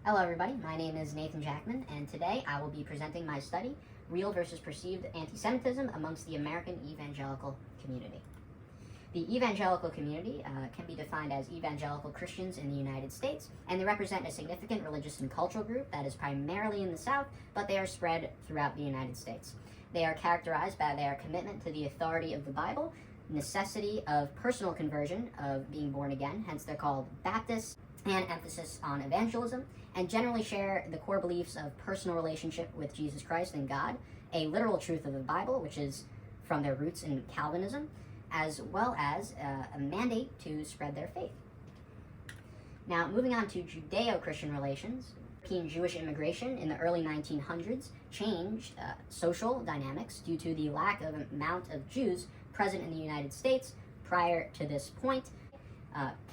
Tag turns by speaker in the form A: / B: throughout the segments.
A: Hello everybody, my name is Nathan Jackman, and today I will be presenting my study, Real versus Perceived Anti-Semitism Amongst the American Evangelical Community. The evangelical community can be defined as evangelical Christians in the United States, and they represent a significant religious and cultural group that is primarily in the South, but they are spread throughout the United States. They are characterized by their commitment to the authority of the Bible, necessity of personal conversion, of being born again, hence they're called Baptists, and emphasis on evangelism, and generally share the core beliefs of personal relationship with Jesus Christ and God, a literal truth of the Bible, which is from their roots in Calvinism, as well as a mandate to spread their faith. Now, moving on to Judeo-Christian relations, European Jewish immigration in the early 1900s changed social dynamics due to the lack of amount of Jews present in the United States prior to this point.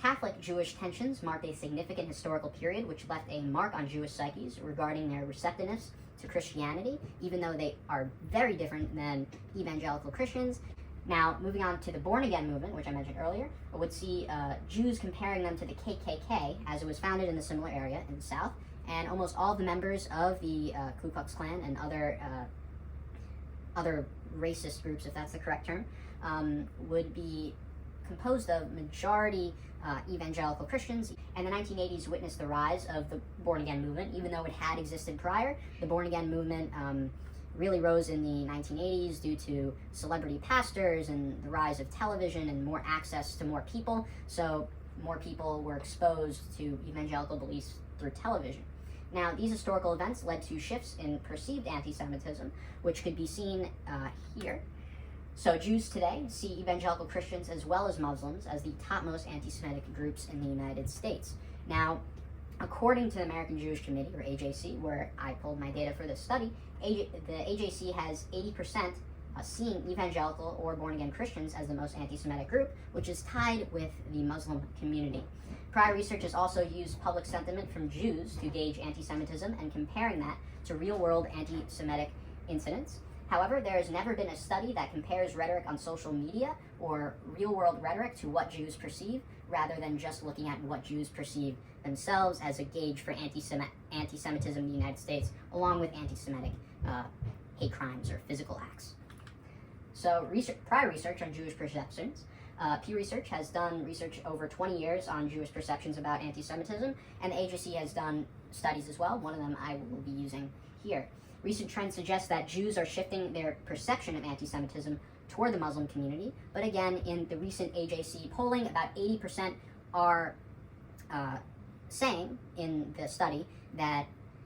A: Catholic-Jewish tensions marked a significant historical period which left a mark on Jewish psyches regarding their receptiveness to Christianity, even though they are very different than evangelical Christians. Now, moving on to the born-again movement, which I mentioned earlier, I would see Jews comparing them to the KKK, as it was founded in a similar area in the South, and almost all of the members of the Ku Klux Klan and other racist groups, if that's the correct term, would be composed of majority evangelical Christians. And the 1980s witnessed the rise of the born-again movement. Even though it had existed prior, the born-again movement really rose in the 1980s due to celebrity pastors and the rise of television and more access to more people. So more people were exposed to evangelical beliefs through television. Now, these historical events led to shifts in perceived anti-Semitism, which could be seen here. So Jews today see evangelical Christians as well as Muslims as the topmost anti-Semitic groups in the United States. Now, according to the American Jewish Committee, or AJC, where I pulled my data for this study, the AJC has 80% seeing evangelical or born-again Christians as the most anti-Semitic group, which is tied with the Muslim community. Prior research has also used public sentiment from Jews to gauge anti-Semitism and comparing that to real-world anti-Semitic incidents. However, there has never been a study that compares rhetoric on social media or real-world rhetoric to what Jews perceive, rather than just looking at what Jews perceive themselves as a gauge for anti-Semitism in the United States, along with anti-Semitic hate crimes or physical acts. So prior research on Jewish perceptions, Pew Research has done research over 20 years on Jewish perceptions about anti-Semitism, and the agency has done studies as well. One of them I will be using here. Recent trends suggest that Jews are shifting their perception of anti-Semitism toward the Muslim community, but again, in the recent AJC polling, about 80% are saying in the study that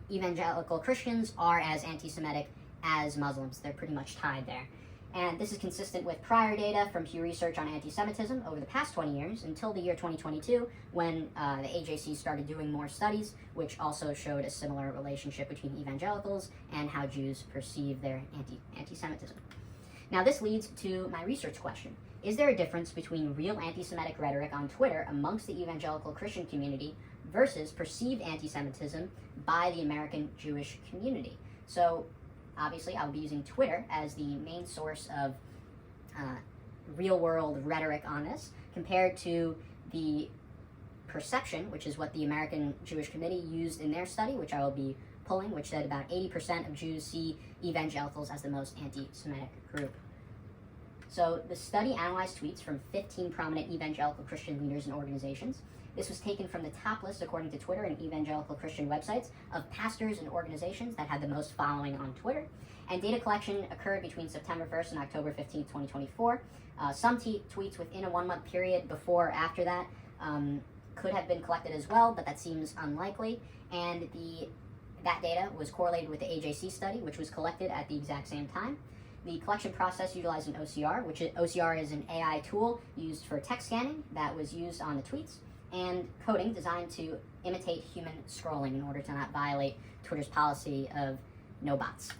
A: evangelical Christians are as anti-Semitic as Muslims. They're pretty much tied there. And this is consistent with prior data from Pew Research on anti-Semitism over the past 20 years until the year 2022, when the AJC started doing more studies, which also showed a similar relationship between evangelicals and how Jews perceive their anti-Semitism. Now, this leads to my research question. Is there a difference between real anti-Semitic rhetoric on Twitter amongst the evangelical Christian community versus perceived anti-Semitism by the American Jewish community? So, obviously, I'll be using Twitter as the main source of real-world rhetoric on this, compared to the perception, which is what the American Jewish Committee used in their study, which I will be pulling, which said about 80% of Jews see evangelicals as the most anti-Semitic group. So the study analyzed tweets from 15 prominent evangelical Christian leaders and organizations. This was taken from the top list, according to Twitter and evangelical Christian websites, of pastors and organizations that had the most following on Twitter. And data collection occurred between September 1st and October 15th, 2024. Some tweets within a 1-month period before or after that could have been collected as well, but that seems unlikely. And that data was correlated with the AJC study, which was collected at the exact same time. The collection process utilized an OCR, which OCR is an AI tool used for text scanning that was used on the tweets, and coding designed to imitate human scrolling in order to not violate Twitter's policy of no bots.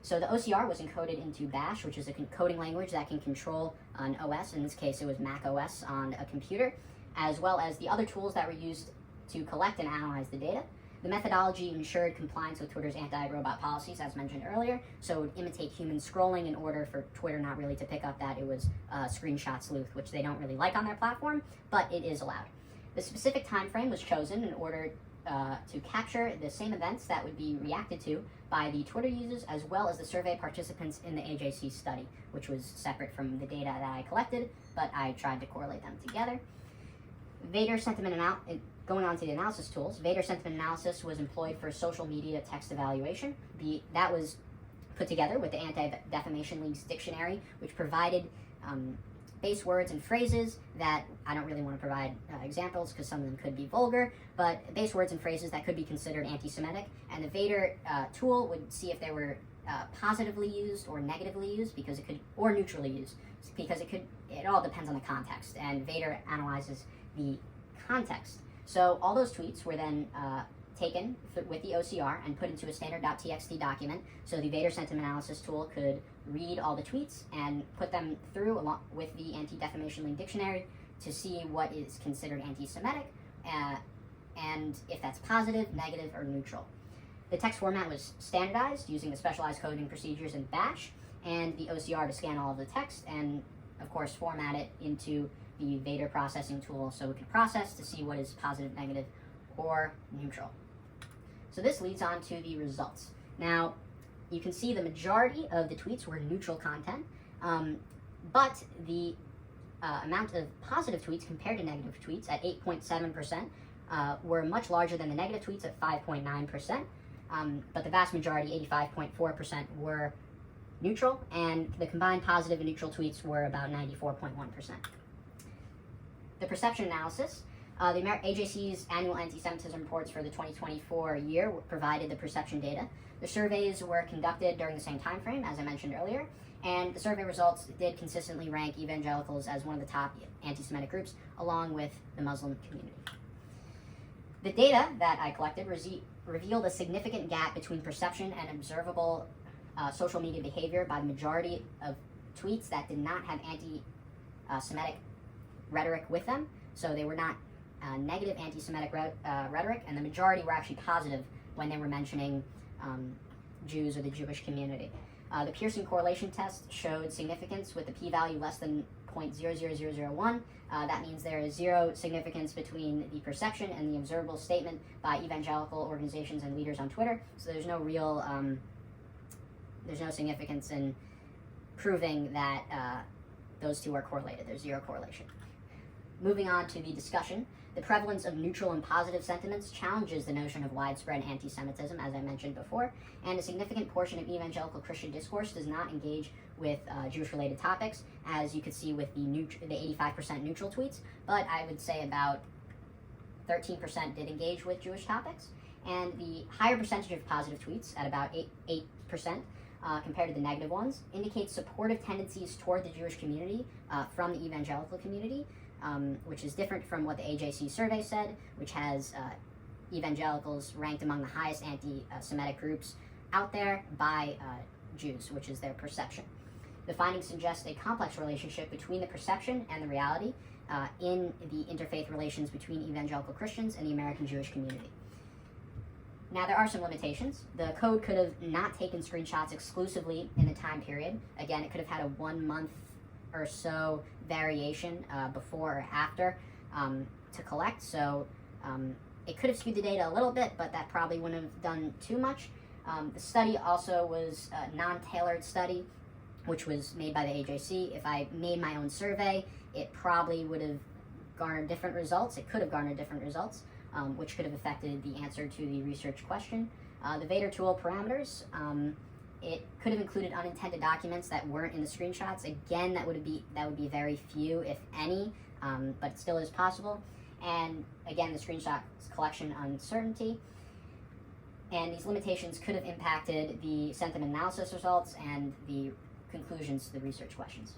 A: So the OCR was encoded into Bash, which is a coding language that can control an OS. In this case, it was Mac OS on a computer, as well as the other tools that were used to collect and analyze the data. The methodology ensured compliance with Twitter's anti-robot policies, as mentioned earlier, so it would imitate human scrolling in order for Twitter not really to pick up that it was screenshot sleuth, which they don't really like on their platform, but it is allowed. The specific time frame was chosen in order to capture the same events that would be reacted to by the Twitter users as well as the survey participants in the AJC study, which was separate from the data that I collected, but I tried to correlate them together. Vader sentiment going on to the analysis tools, Vader sentiment analysis was employed for social media text evaluation. That was put together with the Anti-Defamation League's dictionary, which provided base words and phrases that, I don't really want to provide examples because some of them could be vulgar, but base words and phrases that could be considered anti-Semitic. And the Vader tool would see if they were positively used or negatively used, because it could, or neutrally used, because it all depends on the context. And Vader analyzes the context. So all those tweets were then taken with the OCR and put into a standard.txt document, so the Vader sentiment analysis tool could read all the tweets and put them through along with the Anti-Defamation League dictionary to see what is considered anti-Semitic and if that's positive, negative, or neutral. The text format was standardized using the specialized coding procedures in Bash and the OCR to scan all of the text and, of course, format it into the Vader processing tool so it can process to see what is positive, negative, or neutral. So this leads on to the results. Now, you can see the majority of the tweets were neutral content, but the amount of positive tweets compared to negative tweets at 8.7% were much larger than the negative tweets at 5.9%, but the vast majority, 85.4%, were neutral, and the combined positive and neutral tweets were about 94.1%. The perception analysis. The AJC's annual anti-Semitism reports for the 2024 year provided the perception data. The surveys were conducted during the same time frame, as I mentioned earlier, and the survey results did consistently rank evangelicals as one of the top anti-Semitic groups, along with the Muslim community. The data that I collected revealed a significant gap between perception and observable social media behavior by the majority of tweets that did not have anti-Semitic rhetoric with them, so they were not negative anti-Semitic rhetoric, and the majority were actually positive when they were mentioning Jews or the Jewish community. The Pearson correlation test showed significance with the p-value less than 0.00001. That means there is zero significance between the perception and the observable statement by evangelical organizations and leaders on Twitter, so there's no real, there's no significance in proving that those two are correlated. There's zero correlation. Moving on to the discussion, the prevalence of neutral and positive sentiments challenges the notion of widespread anti-Semitism, as I mentioned before, and a significant portion of evangelical Christian discourse does not engage with Jewish-related topics, as you could see with the 85% neutral tweets, but I would say about 13% did engage with Jewish topics, and the higher percentage of positive tweets, at about 8%, compared to the negative ones, indicates supportive tendencies toward the Jewish community from the evangelical community, which is different from what the AJC survey said, which has evangelicals ranked among the highest anti-Semitic groups out there by Jews, which is their perception. The findings suggest a complex relationship between the perception and the reality in the interfaith relations between evangelical Christians and the American Jewish community. Now, there are some limitations. The code could have not taken screenshots exclusively in the time period. Again, it could have had a 1 month or so variation before or after to collect, so it could have skewed the data a little bit, but that probably wouldn't have done too much. The study also was a non-tailored study, which was made by the AJC. If I made my own survey, it probably would have garnered different results. It could have garnered different results, which could have affected the answer to the research question. The Vader tool parameters, it could have included unintended documents that weren't in the screenshots. Again, that would be very few, if any, but it still is possible. And again, the screenshot collection uncertainty. And these limitations could have impacted the sentiment analysis results and the conclusions to the research questions.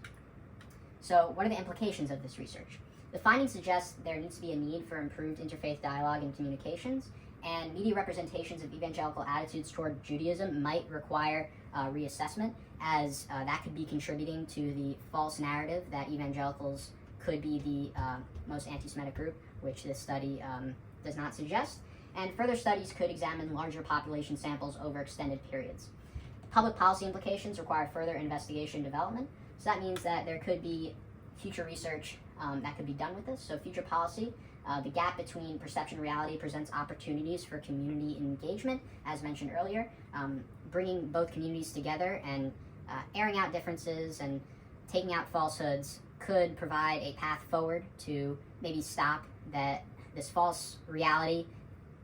A: So what are the implications of this research? The findings suggest there needs to be a need for improved interfaith dialogue and communications, and media representations of evangelical attitudes toward Judaism might require reassessment, as that could be contributing to the false narrative that evangelicals could be the most anti-Semitic group, which this study does not suggest. And further studies could examine larger population samples over extended periods. Public policy implications require further investigation and development, so that means that there could be future research that could be done with this. So future policy The gap between perception and reality presents opportunities for community engagement, as mentioned earlier. Bringing both communities together and airing out differences and taking out falsehoods could provide a path forward to maybe stop this false reality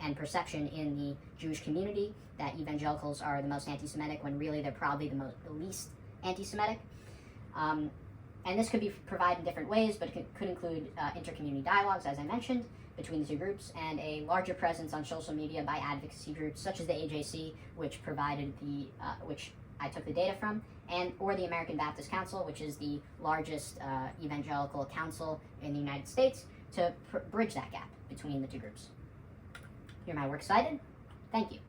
A: and perception in the Jewish community that evangelicals are the most anti-Semitic, when really they're probably the least anti-Semitic. And this could be provided in different ways, but it could include inter-community dialogues, as I mentioned, between the two groups, and a larger presence on social media by advocacy groups such as the AJC, which provided which I took the data from, or the American Baptist Council, which is the largest evangelical council in the United States, to bridge that gap between the two groups. You're my works cited. Thank you.